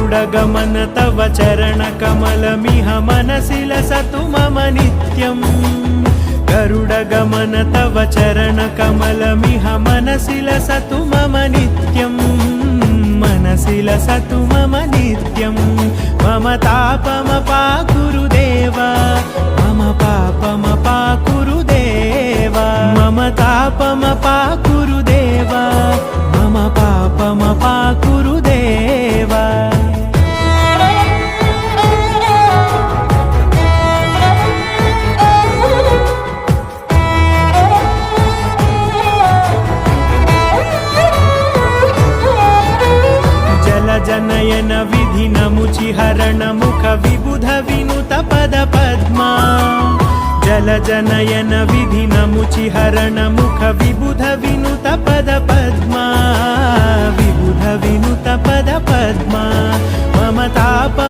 गरुडगमन तव चरणकमलमिह मनसि लसतु मम नित्यम् गरुडगमन तव चरणकमलमिह मनसि लसतु मम नित्यम् मनसि लसतु मम नित्यम् मम तापमपाकुरुदेव मम पापमपाकुरुदेव मम तापमपाकुरुदेव मम पापमपाकुरुदेव जनयन विधिनमुचिहरण मुख विबुध विनुत पद पद्मा जल जनयन विधिनमुचिहरण मुख विबुध विनुत पद पद्मा विबुध विनुत पद पद्मा